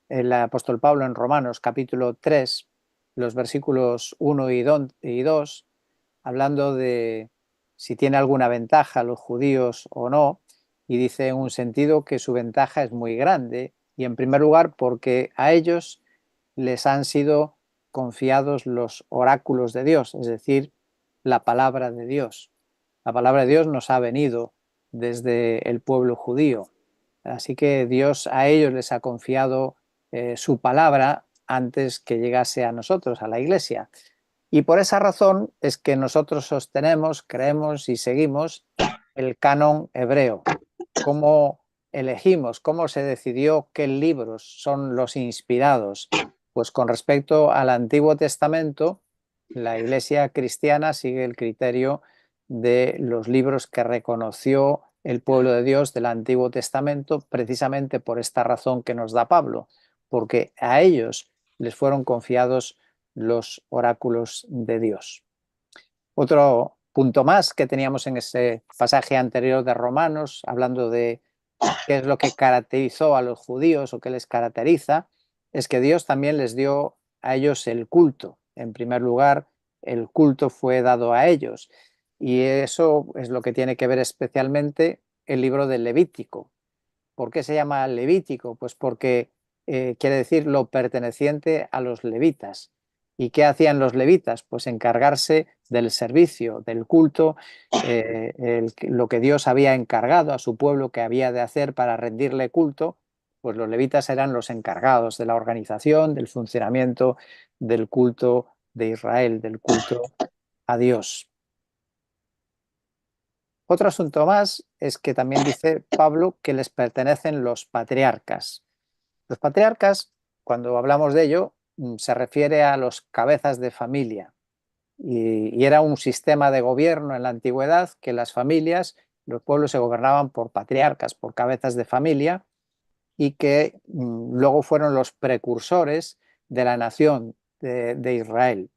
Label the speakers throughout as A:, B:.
A: el apóstol Pablo en Romanos capítulo 3, los versículos 1 y 2, hablando de si tiene alguna ventaja los judíos o no, y dice en un sentido que su ventaja es muy grande, y en primer lugar porque a ellos les han sido confiados los oráculos de Dios, es decir, la palabra de Dios. La palabra de Dios nos ha venido desde el pueblo judío. Así que Dios a ellos les ha confiado su palabra antes que llegase a nosotros, a la Iglesia. Y por esa razón es que nosotros sostenemos, creemos y seguimos el canon hebreo. ¿Cómo elegimos, cómo se decidió qué libros son los inspirados? Pues con respecto al Antiguo Testamento, la Iglesia cristiana sigue el criterio de los libros que reconoció el pueblo de Dios del Antiguo Testamento, precisamente por esta razón que nos da Pablo, porque a ellos les fueron confiados los oráculos de Dios. Otro punto más que teníamos en ese pasaje anterior de Romanos, hablando de qué es lo que caracterizó a los judíos o qué les caracteriza, es que Dios también les dio a ellos el culto. En primer lugar, el culto fue dado a ellos. Y eso es lo que tiene que ver especialmente el libro del Levítico. ¿Por qué se llama Levítico? Pues porque quiere decir lo perteneciente a los levitas. ¿Y qué hacían los levitas? Pues encargarse del servicio, del culto, lo que Dios había encargado a su pueblo que había de hacer para rendirle culto, pues los levitas eran los encargados de la organización, del funcionamiento del culto de Israel, del culto a Dios. Otro asunto más es que también dice Pablo que les pertenecen los patriarcas. Los patriarcas, cuando hablamos de ello, se refiere a los cabezas de familia. Y era un sistema de gobierno en la antigüedad que las familias, los pueblos se gobernaban por patriarcas, por cabezas de familia, y que luego fueron los precursores de la nación de Israel.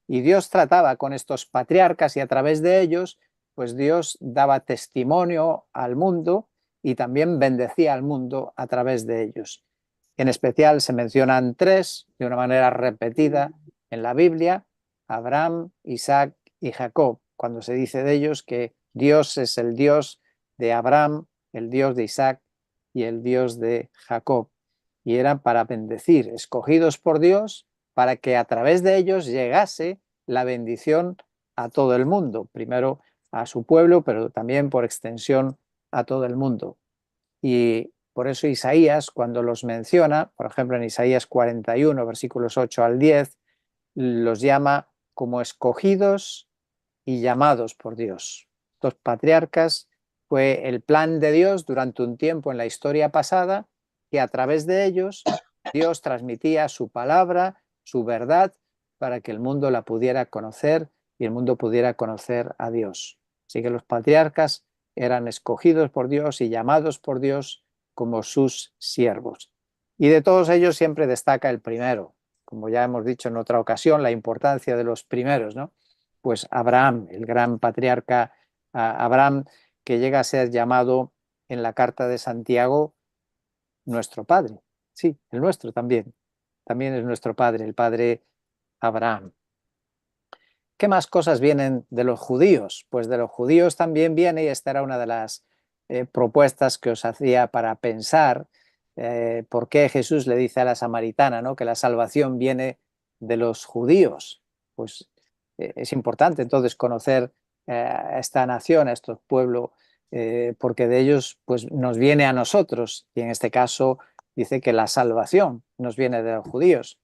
A: Y Dios trataba con estos patriarcas y a través de ellos, pues Dios daba testimonio al mundo y también bendecía al mundo a través de ellos. En especial se mencionan tres de una manera repetida en la Biblia: Abraham, Isaac y Jacob, cuando se dice de ellos que Dios es el Dios de Abraham, el Dios de Isaac y el Dios de Jacob. Y eran para bendecir, escogidos por Dios, para que a través de ellos llegase la bendición a todo el mundo, primero a su pueblo, pero también por extensión a todo el mundo. Y por eso Isaías, cuando los menciona, por ejemplo en Isaías 41, versículos 8 al 10, los llama como escogidos y llamados por Dios. Los patriarcas fue el plan de Dios durante un tiempo en la historia pasada, que a través de ellos Dios transmitía su palabra, su verdad, para que el mundo la pudiera conocer y el mundo pudiera conocer a Dios. Así que los patriarcas eran escogidos por Dios y llamados por Dios como sus siervos. Y de todos ellos siempre destaca el primero, como ya hemos dicho en otra ocasión, la importancia de los primeros, ¿no? Pues Abraham, el gran patriarca Abraham, que llega a ser llamado en la carta de Santiago nuestro padre. Sí, el nuestro también. También es nuestro padre, el padre Abraham. ¿Qué más cosas vienen de los judíos? Pues de los judíos también viene, y esta era una de las propuestas que os hacía para pensar por qué Jesús le dice a la samaritana, ¿no?, que la salvación viene de los judíos. Pues es importante entonces conocer a esta nación, a estos pueblos, porque de ellos pues, nos viene a nosotros, y en este caso dice que la salvación nos viene de los judíos.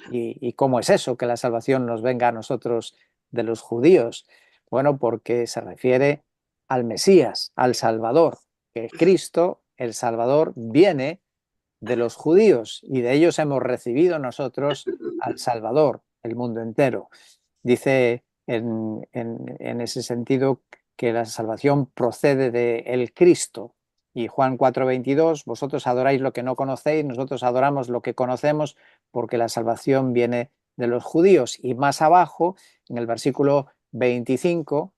A: ¿Y cómo es eso, que la salvación nos venga a nosotros de los judíos? Bueno, porque se refiere al Mesías, al Salvador, que Cristo, el Salvador, viene de los judíos y de ellos hemos recibido nosotros al Salvador, el mundo entero. Dice en ese sentido que la salvación procede de el Cristo. Y Juan 4:22, vosotros adoráis lo que no conocéis, nosotros adoramos lo que conocemos, porque la salvación viene de los judíos. Y más abajo, en el versículo 25,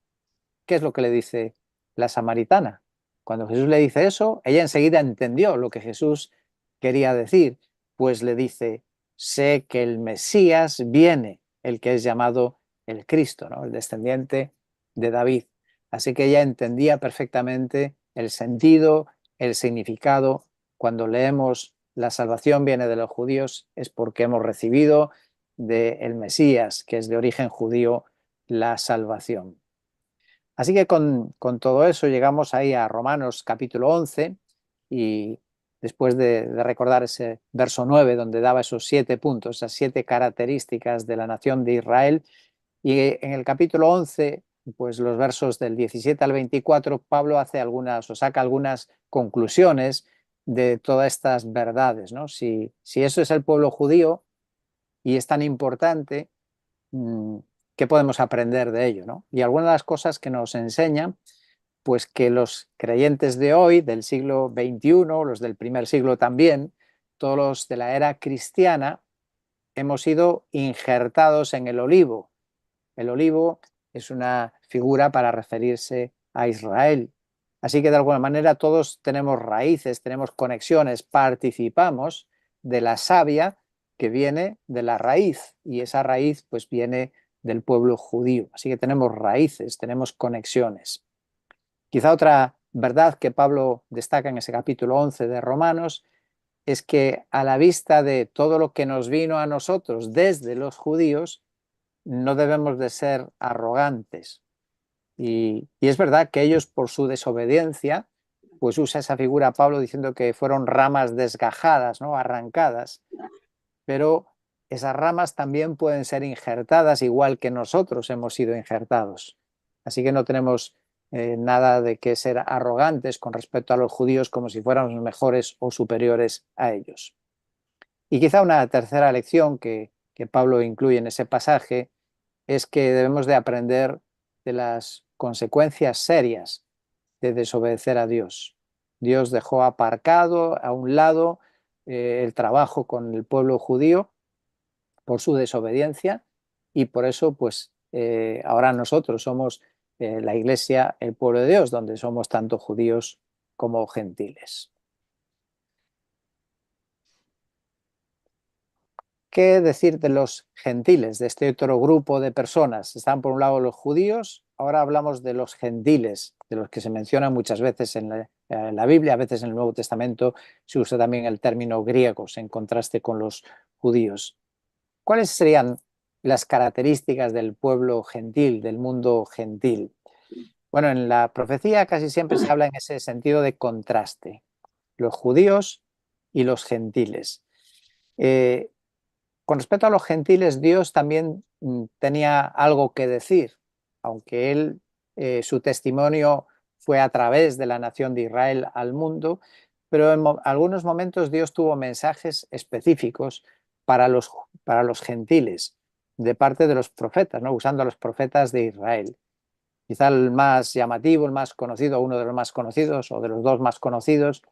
A: ¿qué es lo que le dice la samaritana? Cuando Jesús le dice eso, ella enseguida entendió lo que Jesús quería decir. pues le dice, sé que el Mesías viene, el que es llamado el Cristo, ¿no? El descendiente de David. Así que ella entendía perfectamente el sentido, el significado. Cuando leemos la salvación viene de los judíos, es porque hemos recibido del Mesías, que es de origen judío, la salvación. Así que con todo eso llegamos ahí a Romanos capítulo 11 y después de recordar ese verso 9 donde daba esos 7 puntos, esas 7 características de la nación de Israel, y en el capítulo 11, pues los versos del 17 al 24, Pablo hace algunas o saca algunas conclusiones de todas estas verdades, ¿no? Si eso es el pueblo judío y es tan importante, ¿qué podemos aprender de ello, ¿no? Y algunas de las cosas que nos enseñan, pues que los creyentes de hoy, del siglo XXI, los del primer siglo también, todos los de la era cristiana, hemos sido injertados en el olivo. El olivo es una figura para referirse a Israel. Así que de alguna manera todos tenemos raíces, tenemos conexiones, participamos de la savia que viene de la raíz y esa raíz pues viene del pueblo judío. Así que tenemos raíces, tenemos conexiones. Quizá otra verdad que Pablo destaca en ese capítulo 11 de Romanos es que a la vista de todo lo que nos vino a nosotros desde los judíos, no debemos de ser arrogantes. Y es verdad que ellos por su desobediencia, pues usa esa figura Pablo diciendo que fueron ramas desgajadas, ¿no? Arrancadas, pero esas ramas también pueden ser injertadas igual que nosotros hemos sido injertados. Así que no tenemos nada de que ser arrogantes con respecto a los judíos como si fuéramos mejores o superiores a ellos. Y quizá una tercera lección que Pablo incluye en ese pasaje es que debemos de aprender de las consecuencias serias de desobedecer a Dios. Dios dejó aparcado a un lado el trabajo con el pueblo judío por su desobediencia y por eso pues ahora nosotros somos la iglesia, el pueblo de Dios, donde somos tanto judíos como gentiles. ¿Qué decir de los gentiles, de este otro grupo de personas? Están por un lado los judíos, ahora hablamos de los gentiles, de los que se menciona muchas veces en la Biblia, a veces en el Nuevo Testamento se usa también el término griegos en contraste con los judíos. ¿Cuáles serían las características del pueblo gentil, del mundo gentil? Bueno, en la profecía casi siempre se habla en ese sentido de contraste, los judíos y los gentiles. Eh, con respecto a los gentiles, Dios también tenía algo que decir, aunque él, su testimonio fue a través de la nación de Israel al mundo, pero en algunos momentos Dios tuvo mensajes específicos para para los gentiles, de parte de los profetas, ¿no? Usando a los profetas de Israel. Quizá el más llamativo, el más conocido, uno de los más conocidos o de los dos más conocidos,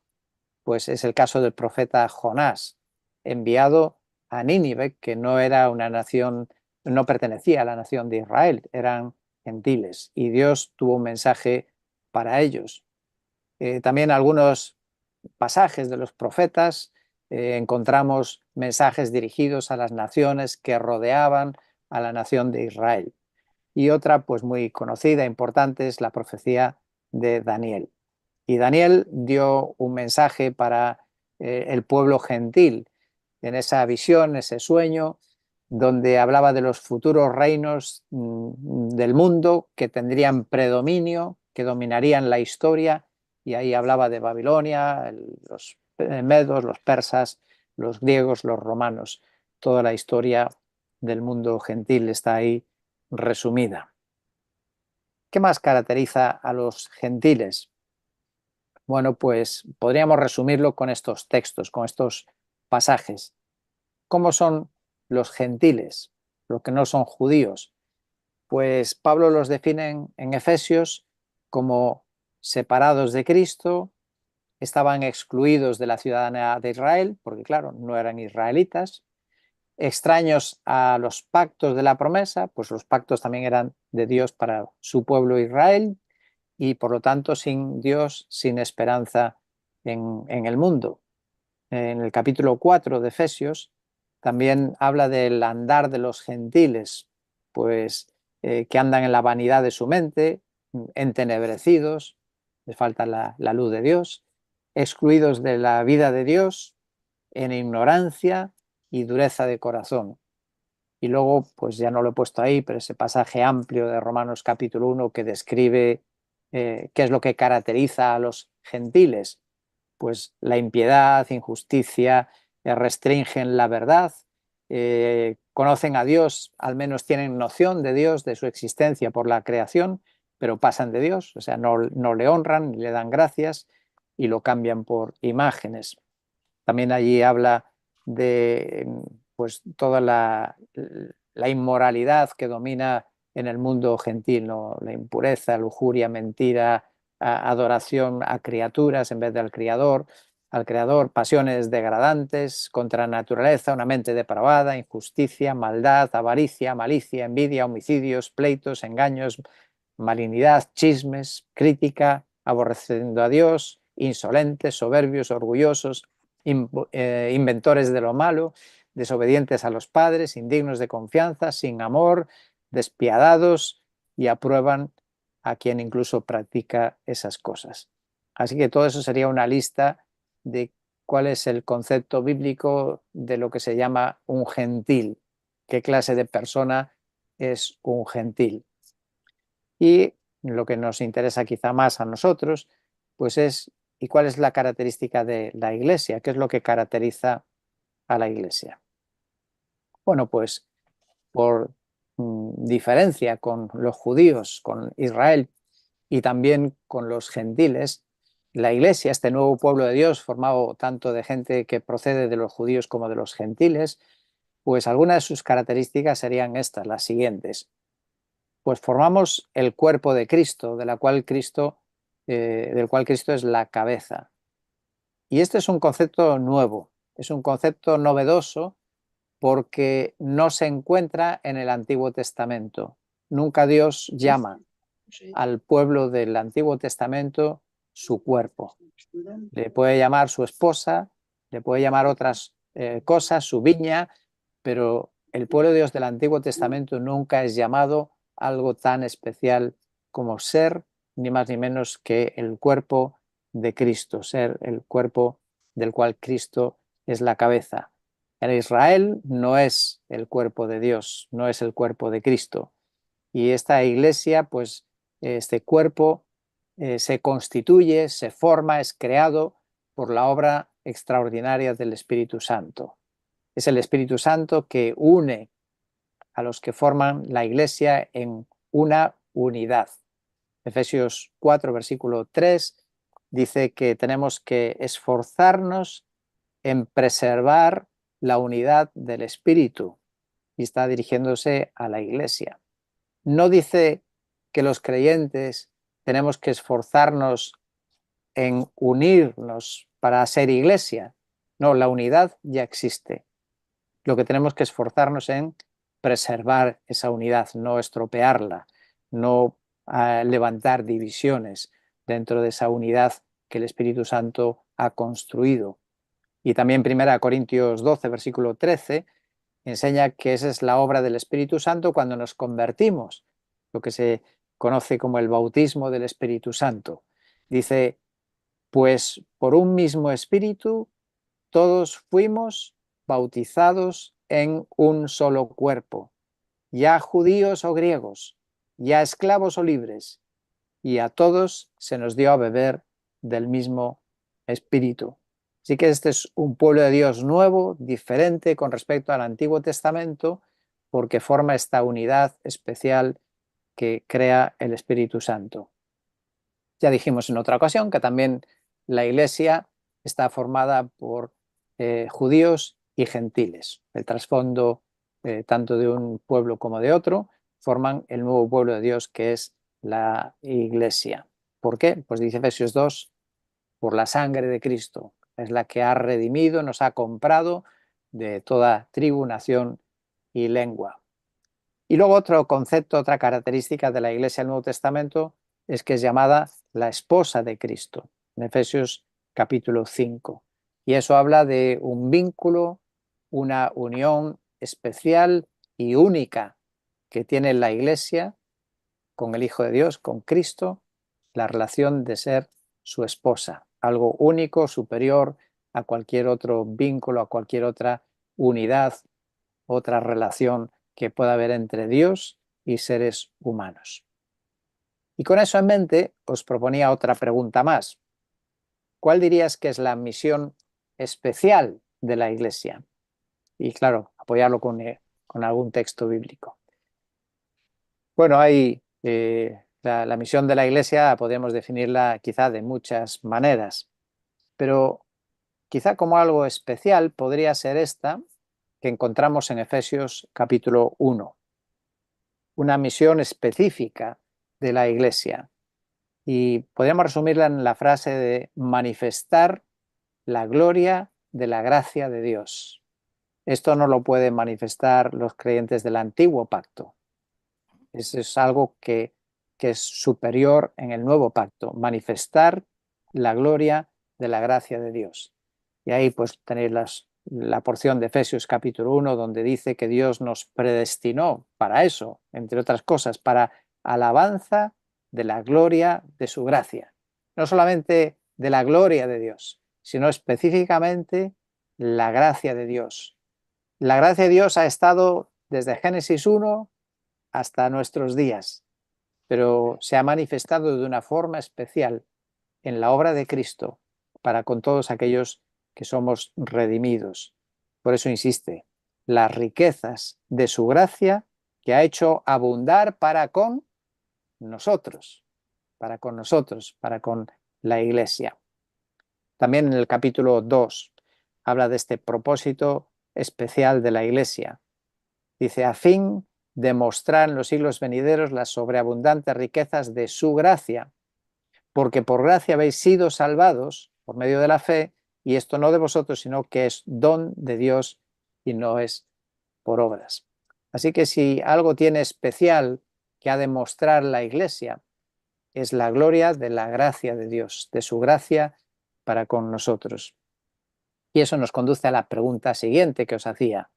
A: pues es el caso del profeta Jonás, enviado a Nínive, que no era una nación, no pertenecía a la nación de Israel, eran gentiles, y Dios tuvo un mensaje para ellos. También algunos pasajes de los profetas encontramos mensajes dirigidos a las naciones que rodeaban a la nación de Israel. Y otra, pues muy conocida, importante, es la profecía de Daniel. Y Daniel dio un mensaje para el pueblo gentil en esa visión, ese sueño, donde hablaba de los futuros reinos del mundo que tendrían predominio, que dominarían la historia, y ahí hablaba de Babilonia, los medos, los persas, los griegos, los romanos. Toda la historia del mundo gentil está ahí resumida. ¿Qué más caracteriza a los gentiles? Bueno, pues podríamos resumirlo con estos textos, con estos pasajes. ¿Cómo son los gentiles, los que no son judíos? Pues Pablo los define en Efesios como separados de Cristo, estaban excluidos de la ciudadanía de Israel, porque claro, no eran israelitas, extraños a los pactos de la promesa, pues los pactos también eran de Dios para su pueblo Israel, y por lo tanto sin Dios, sin esperanza en el mundo. en el capítulo 4 de Efesios, también habla del andar de los gentiles, pues que andan en la vanidad de su mente, entenebrecidos, les falta la luz de Dios, excluidos de la vida de Dios, en ignorancia y dureza de corazón. Y luego, pues ya no lo he puesto ahí, pero ese pasaje amplio de Romanos capítulo 1 que describe qué es lo que caracteriza a los gentiles, pues la impiedad, injusticia, restringen la verdad, conocen a Dios, al menos tienen noción de Dios, de su existencia por la creación, pero pasan de Dios, o sea, no le honran ni le dan gracias y lo cambian por imágenes. También allí habla de pues toda la inmoralidad que domina en el mundo gentil, ¿no? La impureza, lujuria, mentira, adoración a criaturas en vez del al creador, pasiones degradantes contra la naturaleza, una mente depravada, injusticia, maldad, avaricia, malicia, envidia, homicidios, pleitos, engaños, malignidad, chismes, crítica, aborreciendo a Dios, insolentes, soberbios, orgullosos, inventores de lo malo, desobedientes a los padres, indignos de confianza, sin amor, despiadados y aprueban a quien incluso practica esas cosas. Así que todo eso sería una lista de cuál es el concepto bíblico de lo que se llama un gentil, qué clase de persona es un gentil. Y lo que nos interesa quizá más a nosotros, pues es, ¿y cuál es la característica de la Iglesia? ¿Qué es lo que caracteriza a la Iglesia? Bueno, pues por diferencia con los judíos, con Israel y también con los gentiles, la Iglesia, este nuevo pueblo de Dios, formado tanto de gente que procede de los judíos como de los gentiles, pues algunas de sus características serían estas, las siguientes. Pues formamos el cuerpo de Cristo, del cual Cristo es la cabeza. Y este es un concepto nuevo, es un concepto novedoso porque no se encuentra en el Antiguo Testamento. Nunca Dios llama al pueblo del Antiguo Testamento su cuerpo. Le puede llamar su esposa, le puede llamar otras cosas, su viña, pero el pueblo de Dios del Antiguo Testamento nunca es llamado algo tan especial como ser ni más ni menos que el cuerpo de Cristo, ser el cuerpo del cual Cristo es la cabeza. El Israel no es el cuerpo de Dios, no es el cuerpo de Cristo. Y esta iglesia, pues este cuerpo se constituye, se forma, es creado por la obra extraordinaria del Espíritu Santo. Es el Espíritu Santo que une a los que forman la iglesia en una unidad. Efesios 4, versículo 3, dice que tenemos que esforzarnos en preservar la unidad del Espíritu y está dirigiéndose a la iglesia. No dice que los creyentes tenemos que esforzarnos en unirnos para ser iglesia. No, la unidad ya existe. Lo que tenemos que esforzarnos en preservar esa unidad, no estropearla, no levantar divisiones dentro de esa unidad que el Espíritu Santo ha construido. Y también 1 Corintios 12, versículo 13, enseña que esa es la obra del Espíritu Santo cuando nos convertimos, lo que se conoce como el bautismo del Espíritu Santo. Dice, pues por un mismo Espíritu todos fuimos bautizados en un solo cuerpo, ya judíos o griegos, ya esclavos o libres, y a todos se nos dio a beber del mismo Espíritu. Así que este es un pueblo de Dios nuevo, diferente con respecto al Antiguo Testamento, porque forma esta unidad especial que crea el Espíritu Santo. Ya dijimos en otra ocasión que también la Iglesia está formada por judíos y gentiles. El trasfondo tanto de un pueblo como de otro forman el nuevo pueblo de Dios que es la Iglesia. ¿Por qué? Pues dice Efesios 2, por la sangre de Cristo. Es la que ha redimido, nos ha comprado de toda tribu, nación y lengua. Y luego otro concepto, otra característica de la Iglesia del Nuevo Testamento es que es llamada la esposa de Cristo, en Efesios capítulo 5. Y eso habla de un vínculo, una unión especial y única que tiene la Iglesia con el Hijo de Dios, con Cristo, la relación de ser su esposa, algo único, superior a cualquier otro vínculo, a cualquier otra unidad, otra relación que pueda haber entre Dios y seres humanos. Y con eso en mente, os proponía otra pregunta más. ¿Cuál dirías que es la misión especial de la Iglesia? Y claro, apoyarlo con algún texto bíblico. Bueno, hay la misión de la Iglesia, podemos definirla quizá de muchas maneras, pero quizá como algo especial podría ser esta que encontramos en Efesios capítulo 1, una misión específica de la Iglesia. Y podríamos resumirla en la frase de manifestar la gloria de la gracia de Dios. Esto no lo pueden manifestar los creyentes del antiguo pacto. Eso es algo que es superior en el nuevo pacto, manifestar la gloria de la gracia de Dios. Y ahí pues tenéis la porción de Efesios capítulo 1 donde dice que Dios nos predestinó para eso, entre otras cosas, para alabanza de la gloria de su gracia. No solamente de la gloria de Dios, sino específicamente la gracia de Dios. La gracia de Dios ha estado desde Génesis 1 hasta nuestros días, pero se ha manifestado de una forma especial en la obra de Cristo para con todos aquellos que somos redimidos. Por eso insiste, las riquezas de su gracia que ha hecho abundar nosotros, para con la Iglesia. También en el capítulo 2 habla de este propósito especial de la Iglesia. Dice, a fin de mostrar en los siglos venideros las sobreabundantes riquezas de su gracia, porque por gracia habéis sido salvados por medio de la fe, y esto no de vosotros, sino que es don de Dios y no es por obras. Así que si algo tiene especial que ha de mostrar la Iglesia, es la gloria de la gracia de Dios, de su gracia para con nosotros. Y eso nos conduce a la pregunta siguiente que os hacía,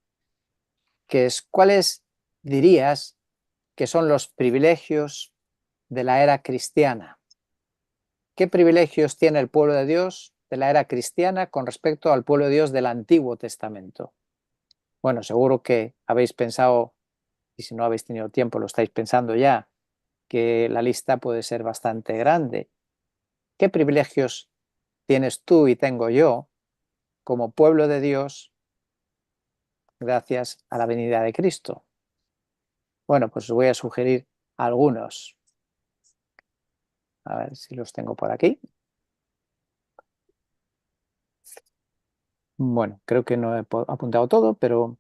A: que es, ¿cuáles dirías que son los privilegios de la era cristiana? ¿Qué privilegios tiene el pueblo de Dios de la era cristiana con respecto al pueblo de Dios del Antiguo Testamento? Bueno, seguro que habéis pensado, y si no habéis tenido tiempo lo estáis pensando ya, que la lista puede ser bastante grande. ¿Qué privilegios tienes tú y tengo yo como pueblo de Dios gracias a la venida de Cristo? Bueno, pues os voy a sugerir algunos. A ver si los tengo por aquí. Bueno, creo que no he apuntado todo, pero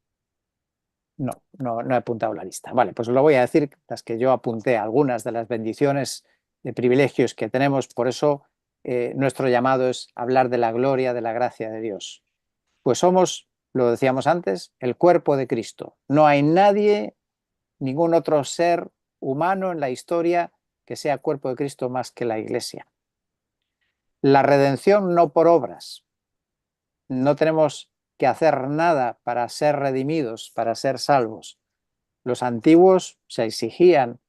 A: no he apuntado la lista. Vale, pues os lo voy a decir, las que yo apunté, algunas de las bendiciones, de privilegios que tenemos. Por eso nuestro llamado es hablar de la gloria, de la gracia de Dios. Pues somos, lo decíamos antes, el cuerpo de Cristo. No hay nadie, ningún otro ser humano en la historia que sea cuerpo de Cristo más que la Iglesia. La redención no por obras. No tenemos que hacer nada para ser redimidos, para ser salvos. Los antiguos se exigían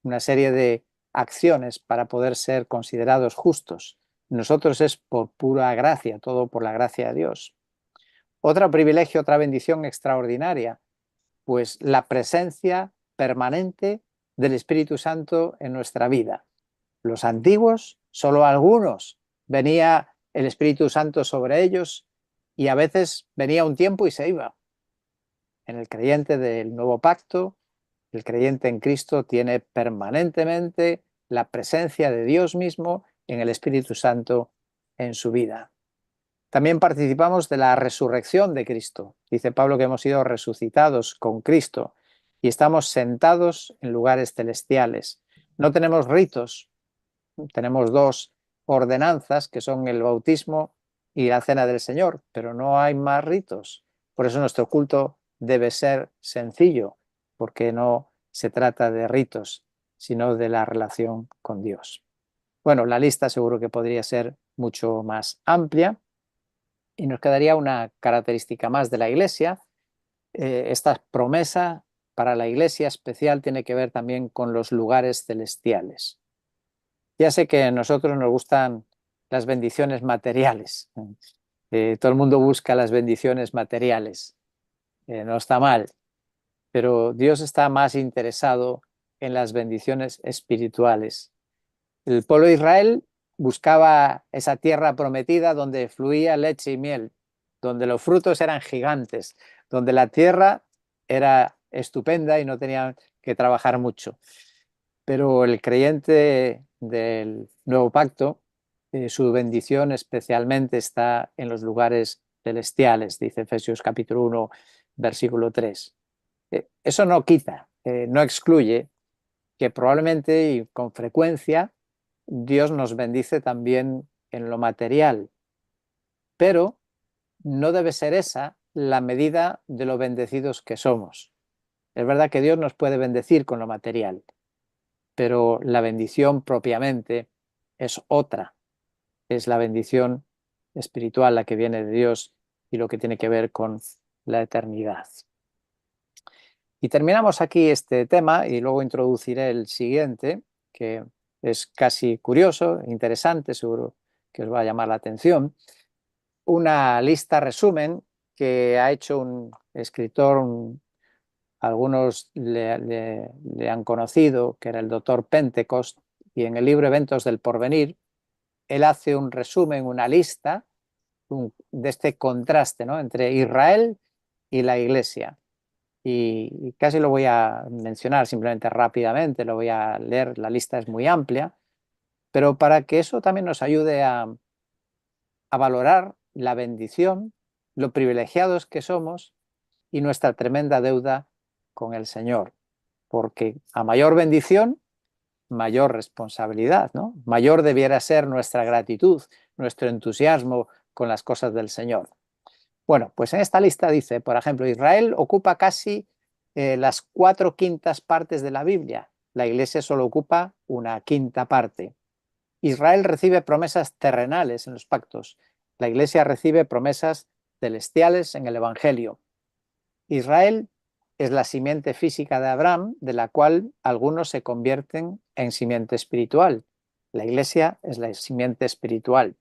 A: una serie de acciones para poder ser considerados justos. Nosotros es por pura gracia, todo por la gracia de Dios. Otro privilegio, otra bendición extraordinaria, pues la presencia permanente del Espíritu Santo en nuestra vida. Los antiguos, solo algunos, venía el Espíritu Santo sobre ellos y a veces venía un tiempo y se iba. En el creyente del nuevo pacto, el creyente en Cristo tiene permanentemente la presencia de Dios mismo en el Espíritu Santo en su vida. También participamos de la resurrección de Cristo. Dice Pablo que hemos sido resucitados con Cristo y estamos sentados en lugares celestiales. No tenemos ritos, tenemos dos ordenanzas que son el bautismo y la cena del Señor, pero no hay más ritos. Por eso nuestro culto debe ser sencillo, porque no se trata de ritos, sino de la relación con Dios. Bueno, la lista seguro que podría ser mucho más amplia, Y nos quedaría una característica más de la Iglesia. Esta promesa para la Iglesia especial tiene que ver también con los lugares celestiales. Ya sé que a nosotros nos gustan las bendiciones materiales. Todo el mundo busca las bendiciones materiales. No está mal, pero Dios está más interesado en las bendiciones espirituales. El pueblo de Israel buscaba esa tierra prometida donde fluía leche y miel, donde los frutos eran gigantes, donde la tierra era estupenda y no tenían que trabajar mucho. Pero el creyente del nuevo pacto, su bendición especialmente está en los lugares celestiales, dice Efesios capítulo 1, versículo 3. Eso no quita, no excluye que probablemente y con frecuencia Dios nos bendice también en lo material, pero no debe ser esa la medida de lo bendecidos que somos. Es verdad que Dios nos puede bendecir con lo material, pero la bendición propiamente es otra, es la bendición espiritual, la que viene de Dios y lo que tiene que ver con la eternidad. Y terminamos aquí este tema y luego introduciré el siguiente, que es casi curioso, interesante, seguro que os va a llamar la atención. Una lista resumen que ha hecho un escritor, algunos le han conocido, que era el doctor Pentecost, y en el libro Eventos del Porvenir, él hace un resumen, una lista de este contraste, ¿no?, entre Israel y la Iglesia. Y casi lo voy a mencionar simplemente rápidamente, lo voy a leer, la lista es muy amplia, pero para que eso también nos ayude a valorar la bendición, lo privilegiados que somos y nuestra tremenda deuda con el Señor, porque a mayor bendición, mayor responsabilidad, ¿no? Mayor debiera ser nuestra gratitud, nuestro entusiasmo con las cosas del Señor. Bueno, pues en esta lista dice, por ejemplo, Israel ocupa casi las 4/5 partes de la Biblia. La Iglesia solo ocupa una quinta parte. Israel recibe promesas terrenales en los pactos. La Iglesia recibe promesas celestiales en el Evangelio. Israel es la simiente física de Abraham, de la cual algunos se convierten en simiente espiritual. La Iglesia es la simiente espiritual.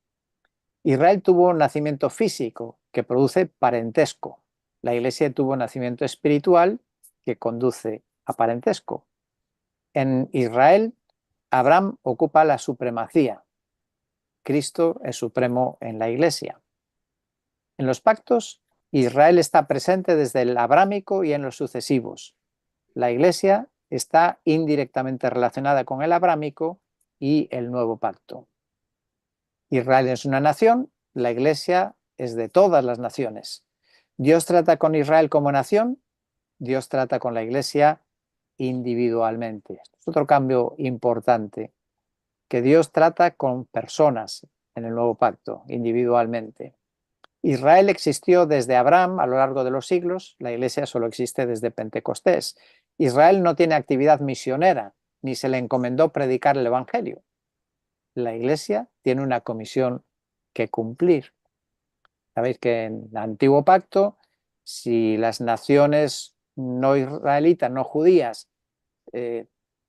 A: Israel tuvo un nacimiento físico que produce parentesco. La Iglesia tuvo un nacimiento espiritual que conduce a parentesco. En Israel, Abraham ocupa la supremacía. Cristo es supremo en la Iglesia. En los pactos, Israel está presente desde el abrámico y en los sucesivos. La Iglesia está indirectamente relacionada con el abrámico y el nuevo pacto. Israel es una nación, la Iglesia es de todas las naciones. Dios trata con Israel como nación, Dios trata con la Iglesia individualmente. Esto es otro cambio importante, que Dios trata con personas en el nuevo pacto, individualmente. Israel existió desde Abraham a lo largo de los siglos, la Iglesia solo existe desde Pentecostés. Israel no tiene actividad misionera, ni se le encomendó predicar el Evangelio. La Iglesia tiene una comisión que cumplir. Sabéis que en el Antiguo Pacto, si las naciones no israelitas, no judías,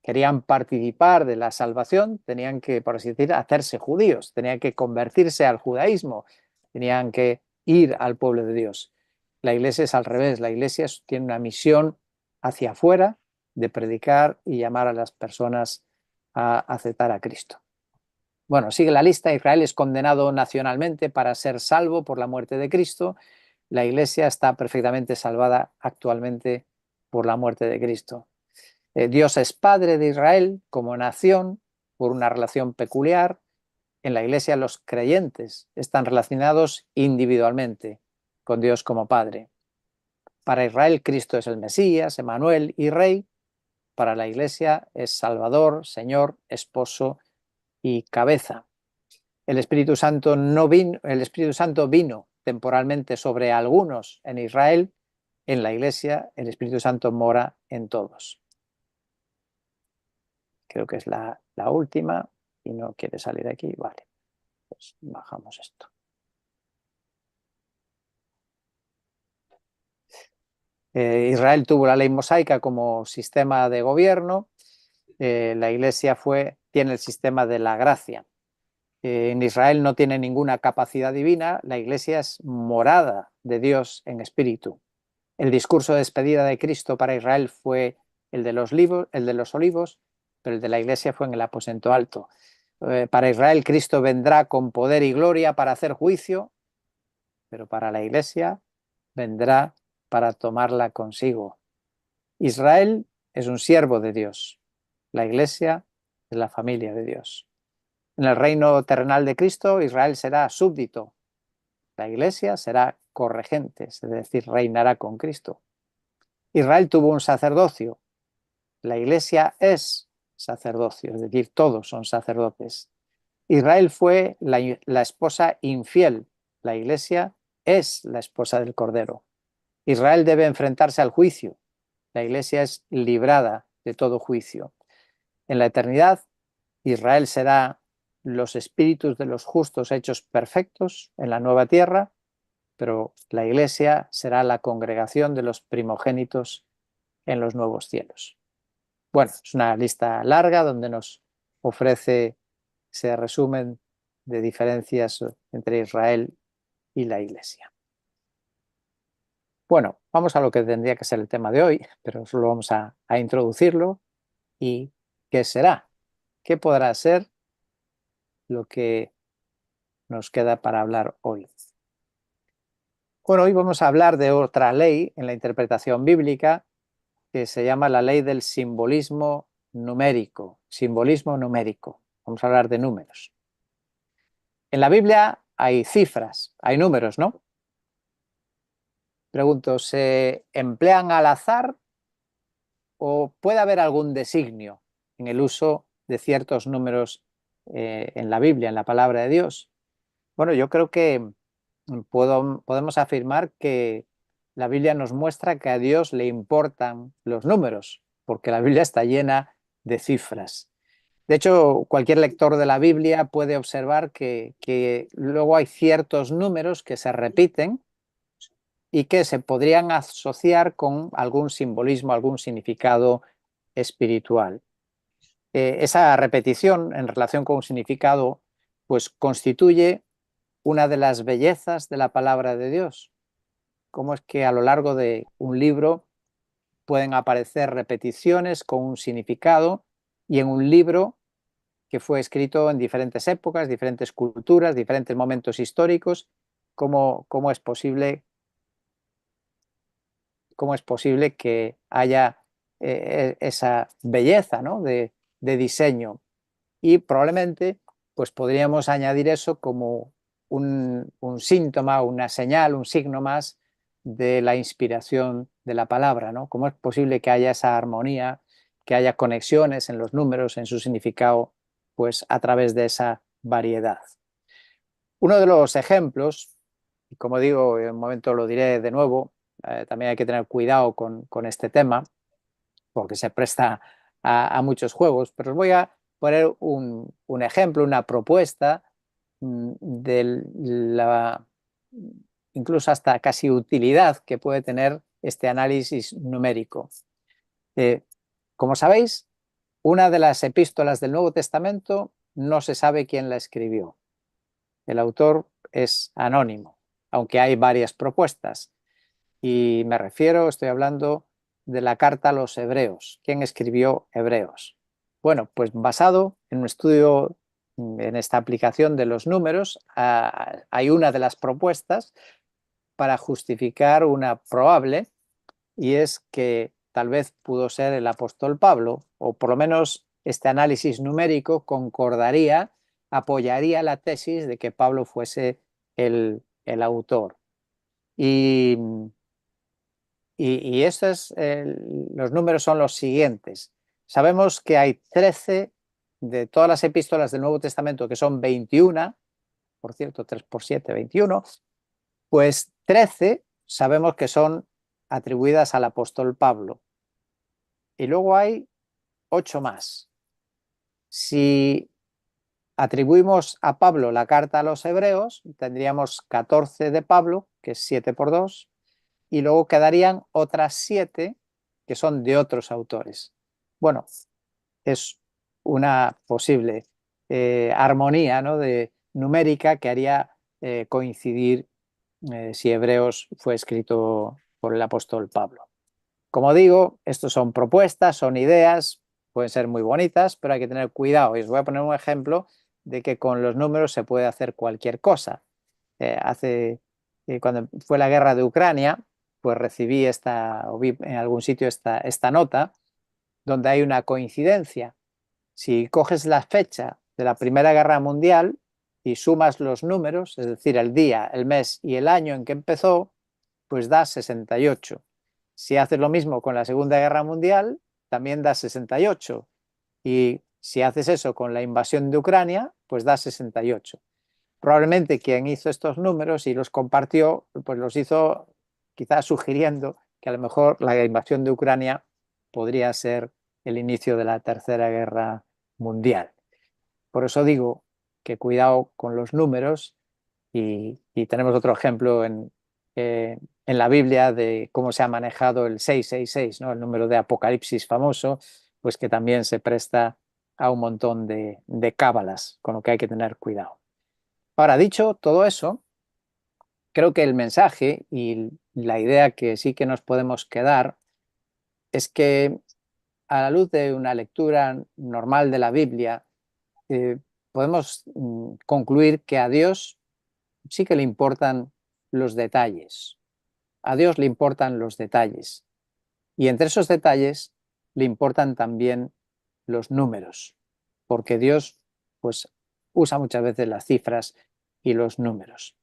A: querían participar de la salvación, tenían que, por así decir, hacerse judíos, tenían que convertirse al judaísmo, tenían que ir al pueblo de Dios. La Iglesia es al revés, la Iglesia tiene una misión hacia afuera de predicar y llamar a las personas a aceptar a Cristo. Bueno, sigue la lista. Israel es condenado nacionalmente para ser salvo por la muerte de Cristo. La Iglesia está perfectamente salvada actualmente por la muerte de Cristo. Dios es padre de Israel como nación por una relación peculiar. En la Iglesia los creyentes están relacionados individualmente con Dios como Padre. Para Israel Cristo es el Mesías, Emmanuel y Rey. Para la Iglesia es Salvador, Señor, Esposo y Cabeza. El Espíritu Santo vino temporalmente sobre algunos en Israel. En la Iglesia el Espíritu Santo mora en todos. Creo que es la última y no quiere salir aquí. Vale, pues bajamos esto. Israel tuvo la ley mosaica como sistema de gobierno. La Iglesia tiene el sistema de la gracia. En Israel no tiene ninguna capacidad divina. La Iglesia es morada de Dios en espíritu. El discurso de despedida de Cristo para Israel fue el de los olivos, pero el de la Iglesia fue en el aposento alto. Para Israel, Cristo vendrá con poder y gloria para hacer juicio, pero para la Iglesia vendrá para tomarla consigo. Israel es un siervo de Dios. La Iglesia es la familia de Dios. En el reino terrenal de Cristo, Israel será súbdito. La Iglesia será corregente, es decir, reinará con Cristo. Israel tuvo un sacerdocio. La Iglesia es sacerdocio, es decir, todos son sacerdotes. Israel fue la esposa infiel. La Iglesia es la esposa del Cordero. Israel debe enfrentarse al juicio. La Iglesia es librada de todo juicio. En la eternidad, Israel será los espíritus de los justos hechos perfectos en la nueva tierra, pero la Iglesia será la congregación de los primogénitos en los nuevos cielos. Bueno, es una lista larga donde nos ofrece ese resumen de diferencias entre Israel y la Iglesia. Bueno, vamos a lo que tendría que ser el tema de hoy, pero solo vamos a introducirlo. ¿Y qué será? ¿Qué podrá ser lo que nos queda para hablar hoy? Bueno, hoy vamos a hablar de otra ley en la interpretación bíblica que se llama la ley del simbolismo numérico. Simbolismo numérico. Vamos a hablar de números. En la Biblia hay cifras, hay números, ¿no? Pregunto, ¿se emplean al azar o puede haber algún designio en el uso de ciertos números en la Biblia, en la palabra de Dios? Bueno, yo creo que podemos afirmar que la Biblia nos muestra que a Dios le importan los números, porque la Biblia está llena de cifras. De hecho, cualquier lector de la Biblia puede observar que luego hay ciertos números que se repiten y que se podrían asociar con algún simbolismo, algún significado espiritual. Esa repetición en relación con un significado, pues constituye una de las bellezas de la palabra de Dios. Cómo es que a lo largo de un libro pueden aparecer repeticiones con un significado y en un libro que fue escrito en diferentes épocas, diferentes culturas, diferentes momentos históricos, cómo es posible que haya esa belleza, ¿no? de diseño. Y probablemente pues podríamos añadir eso como un síntoma, una señal, un signo más de la inspiración de la palabra, ¿no? ¿Cómo es posible que haya esa armonía, que haya conexiones en los números, en su significado, pues a través de esa variedad? Uno de los ejemplos, y como digo, en un momento lo diré de nuevo, también hay que tener cuidado con este tema, porque se presta a muchos juegos, pero os voy a poner un ejemplo, una propuesta de la incluso hasta casi utilidad que puede tener este análisis numérico. Eh, Como sabéis, una de las epístolas del Nuevo Testamento no se sabe quién la escribió. El autor es anónimo, aunque hay varias propuestas. Y estoy hablando de la carta a los Hebreos. ¿Quién escribió Hebreos? Bueno, pues basado en un estudio en esta aplicación de los números, hay una de las propuestas para justificar una probable, y es que tal vez pudo ser el apóstol Pablo, o por lo menos este análisis numérico concordaría, apoyaría la tesis de que Pablo fuese el autor. Y los números son los siguientes. Sabemos que hay 13 de todas las epístolas del Nuevo Testamento, que son 21, por cierto, 3 por 7, 21, pues 13 sabemos que son atribuidas al apóstol Pablo. Y luego hay 8 más. Si atribuimos a Pablo la carta a los Hebreos, tendríamos 14 de Pablo, que es 7 por 2, y luego quedarían otras 7 que son de otros autores. Bueno, es una posible armonía, ¿no?, numérica que haría coincidir si Hebreos fue escrito por el apóstol Pablo. Como digo, estos son propuestas, son ideas, pueden ser muy bonitas, pero hay que tener cuidado. Y os voy a poner un ejemplo de que con los números se puede hacer cualquier cosa. Cuando fue la guerra de Ucrania, pues recibí o vi en algún sitio esta nota donde hay una coincidencia. Si coges la fecha de la Primera Guerra Mundial y sumas los números, es decir, el día, el mes y el año en que empezó, pues da 68. Si haces lo mismo con la Segunda Guerra Mundial, también da 68. Y si haces eso con la invasión de Ucrania, pues da 68. Probablemente quien hizo estos números y los compartió, pues los hizo quizás sugiriendo que a lo mejor la invasión de Ucrania podría ser el inicio de la Tercera Guerra Mundial. Por eso digo que cuidado con los números y tenemos otro ejemplo en la Biblia de cómo se ha manejado el 666, ¿no?, el número de Apocalipsis famoso, pues que también se presta a un montón de cábalas, con lo que hay que tener cuidado. Ahora, dicho todo eso, creo que el mensaje y la idea que sí que nos podemos quedar es que a la luz de una lectura normal de la Biblia, podemos concluir que a Dios sí que le importan los detalles. A Dios le importan los detalles. Y entre esos detalles le importan también los números, porque Dios pues usa muchas veces las cifras y los números.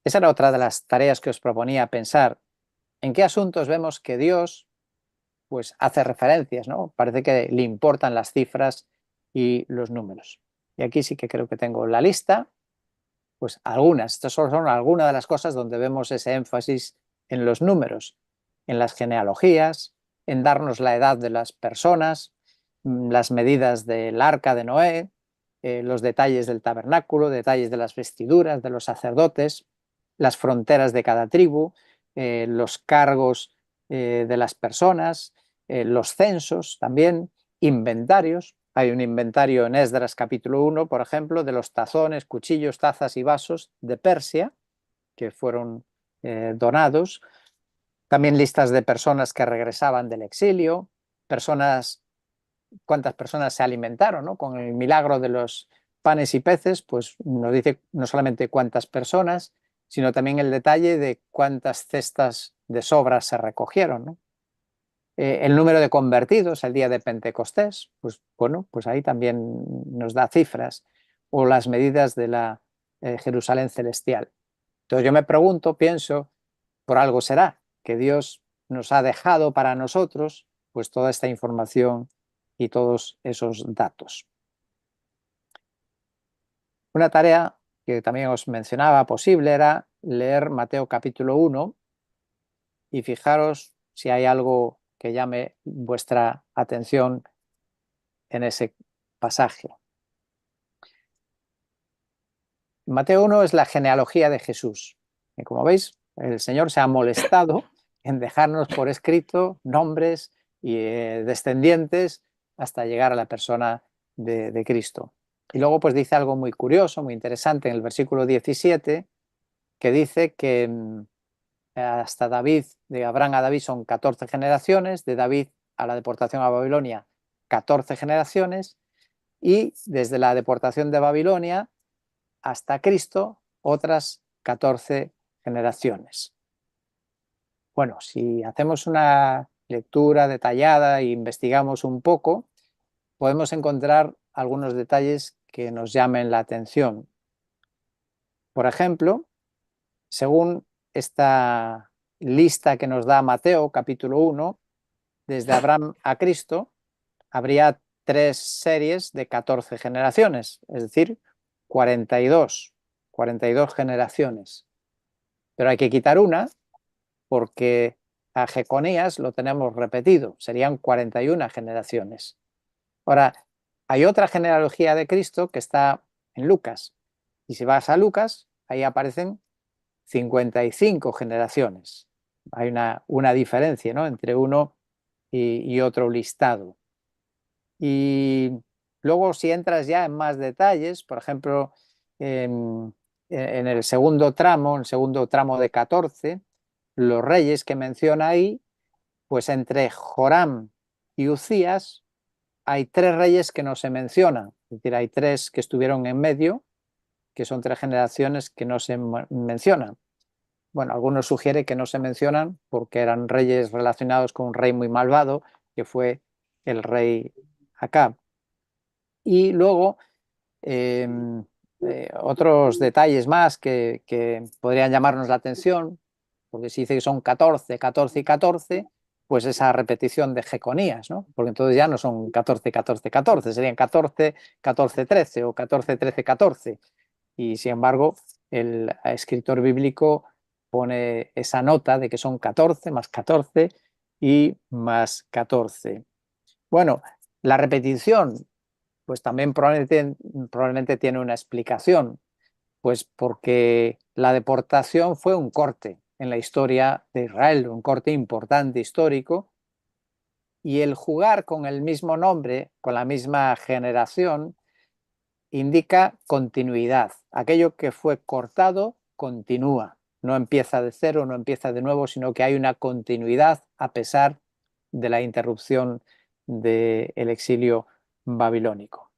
A: Esa era otra de las tareas que os proponía pensar. ¿En qué asuntos vemos que Dios pues hace referencias, ¿no? Parece que le importan las cifras y los números. Y aquí sí que creo que tengo la lista, pues algunas. Estas solo son algunas de las cosas donde vemos ese énfasis en los números, en las genealogías, en darnos la edad de las personas, las medidas del arca de Noé, los detalles del tabernáculo, detalles de las vestiduras de los sacerdotes, las fronteras de cada tribu, los cargos de las personas, los censos también, inventarios. Hay un inventario en Esdras capítulo 1, por ejemplo, de los tazones, cuchillos, tazas y vasos de Persia que fueron donados. También listas de personas que regresaban del exilio, cuántas personas se alimentaron, ¿no? Con el milagro de los panes y peces, pues nos dice no solamente cuántas personas, sino también el detalle de cuántas cestas de sobras se recogieron, ¿no? El número de convertidos el día de Pentecostés, pues bueno, pues ahí también nos da cifras, o las medidas de la Jerusalén celestial. Entonces yo me pregunto, pienso, por algo será que Dios nos ha dejado para nosotros pues toda esta información y todos esos datos. Una tarea que también os mencionaba posible era leer Mateo capítulo 1 y fijaros si hay algo que llame vuestra atención en ese pasaje. Mateo 1 es la genealogía de Jesús. Y como veis, el Señor se ha molestado en dejarnos por escrito nombres y descendientes hasta llegar a la persona de Cristo. Y luego pues dice algo muy curioso, muy interesante en el versículo 17, que dice que hasta David, de Abraham a David son 14 generaciones, de David a la deportación a Babilonia 14 generaciones, y desde la deportación de Babilonia hasta Cristo otras 14 generaciones. Bueno, si hacemos una lectura detallada e investigamos un poco, podemos encontrar algunos detalles que nos llamen la atención. Por ejemplo, según esta lista que nos da Mateo, capítulo 1, desde Abraham a Cristo, habría 3 series de 14 generaciones, es decir, 42 generaciones. Pero hay que quitar una porque a Jeconías lo tenemos repetido, serían 41 generaciones. Ahora, hay otra genealogía de Cristo que está en Lucas, y si vas a Lucas, ahí aparecen 55 generaciones. hay una diferencia, ¿no?, entre uno y otro listado. Y luego, si entras ya en más detalles, por ejemplo, en el segundo tramo de 14, los reyes que menciona ahí, pues entre Joram y Ucías hay 3 reyes que no se mencionan, es decir, hay 3 que estuvieron en medio, que son 3 generaciones que no se mencionan. Bueno, algunos sugieren que no se mencionan porque eran reyes relacionados con un rey muy malvado, que fue el rey Acab. Y luego eh, otros detalles más que podrían llamarnos la atención, porque si dice que son 14, 14 y 14, pues esa repetición de Jeconías, ¿no? Porque entonces ya no son 14, 14, 14, serían 14, 14, 13 o 14, 13, 14. Y sin embargo, el escritor bíblico pone esa nota de que son 14 más 14 y más 14. Bueno, la repetición pues también probablemente tiene una explicación, pues porque la deportación fue un corte en la historia de Israel, un corte importante histórico, y el jugar con el mismo nombre, con la misma generación, indica continuidad. Aquello que fue cortado continúa, no empieza de cero, no empieza de nuevo, sino que hay una continuidad a pesar de la interrupción del exilio babilónico.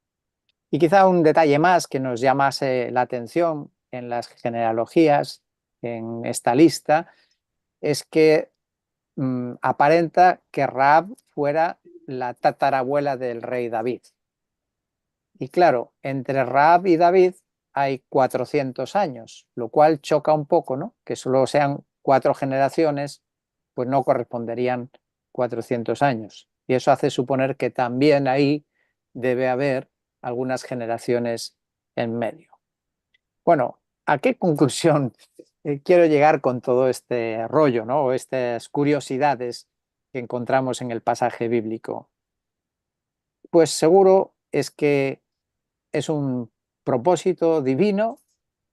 A: Y quizá un detalle más que nos llamase la atención en las genealogías, en esta lista, es que aparenta que Rahab fuera la tatarabuela del rey David. Y claro, entre Rahab y David hay 400 años, lo cual choca un poco, ¿no? Que solo sean 4 generaciones, pues no corresponderían 400 años. Y eso hace suponer que también ahí debe haber algunas generaciones en medio. Bueno, ¿a qué conclusión quiero llegar con todo este rollo, ¿no?, o estas curiosidades que encontramos en el pasaje bíblico? Pues seguro es que es un propósito divino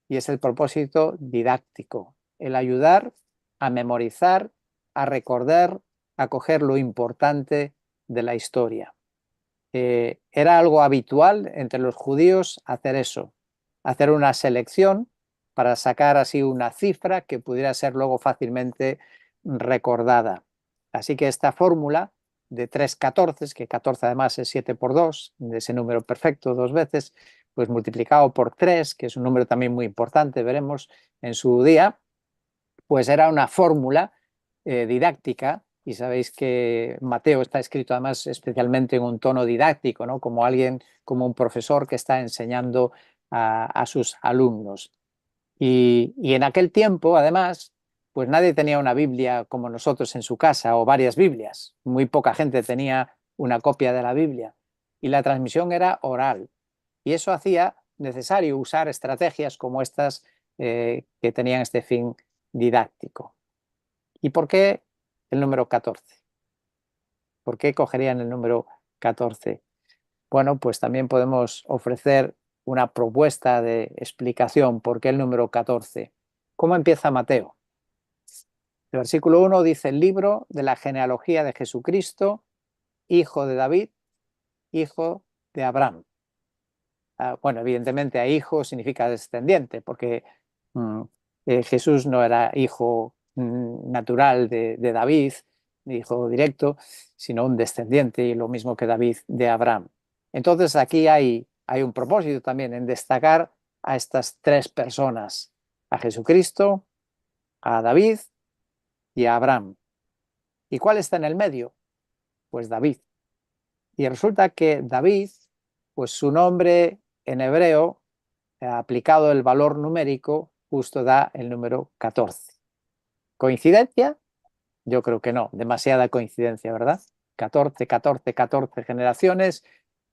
A: y es el propósito didáctico, el ayudar a memorizar, a recordar, a coger lo importante de la historia. Era algo habitual entre los judíos hacer eso, hacer una selección para sacar así una cifra que pudiera ser luego fácilmente recordada. Así que esta fórmula de 3 14, que 14 además es 7 por 2, de ese número perfecto 2 veces, pues multiplicado por 3, que es un número también muy importante, veremos en su día, pues era una fórmula didáctica, y sabéis que Mateo está escrito además especialmente en un tono didáctico, ¿no?, como alguien, como un profesor que está enseñando a sus alumnos. Y en aquel tiempo, además, pues nadie tenía una Biblia como nosotros en su casa o varias Biblias. Muy poca gente tenía una copia de la Biblia. Y la transmisión era oral. Y eso hacía necesario usar estrategias como estas que tenían este fin didáctico. ¿Y por qué el número 14? ¿Por qué cogerían el número 14? Bueno, pues también podemos ofrecer una propuesta de explicación. ¿Por qué el número 14? ¿Cómo empieza Mateo? El versículo 1 dice: el libro de la genealogía de Jesucristo, hijo de David, hijo de Abraham. Bueno, evidentemente a hijo significa descendiente, porque mm, Jesús no era hijo natural de David, hijo directo, sino un descendiente, y lo mismo que David de Abraham. Entonces aquí hay un propósito también en destacar a estas 3 personas, a Jesucristo, a David y a Abraham. ¿Y cuál está en el medio? Pues David. Y resulta que David, pues su nombre en hebreo, aplicado el valor numérico, justo da el número 14. ¿Coincidencia? Yo creo que no, demasiada coincidencia, ¿verdad? 14, 14, 14 generaciones,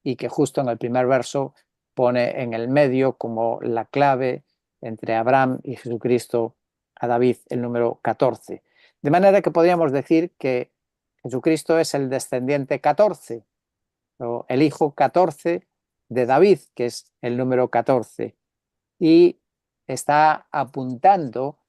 A: y que justo en el primer verso pone en el medio como la clave entre Abraham y Jesucristo a David el número 14. De manera que podríamos decir que Jesucristo es el descendiente 14, o el hijo 14 de David, que es el número 14, y está apuntando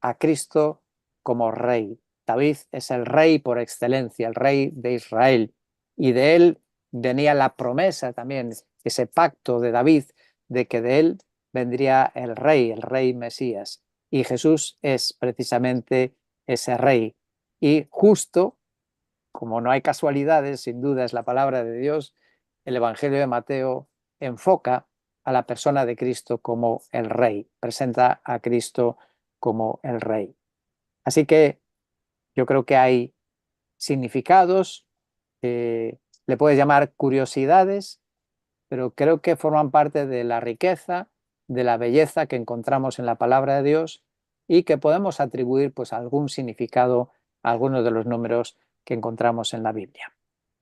A: a Cristo como rey. David es el rey por excelencia, el rey de Israel, y de él venía la promesa también, ese pacto de David, de que de él vendría el rey Mesías. Y Jesús es precisamente ese rey. Y justo, como no hay casualidades, sin duda es la palabra de Dios, el Evangelio de Mateo enfoca a la persona de Cristo como el rey, presenta a Cristo como el rey. Así que yo creo que hay significados, le puedes llamar curiosidades, pero creo que forman parte de la riqueza, de la belleza que encontramos en la palabra de Dios y que podemos atribuir pues algún significado a algunos de los números que encontramos en la Biblia.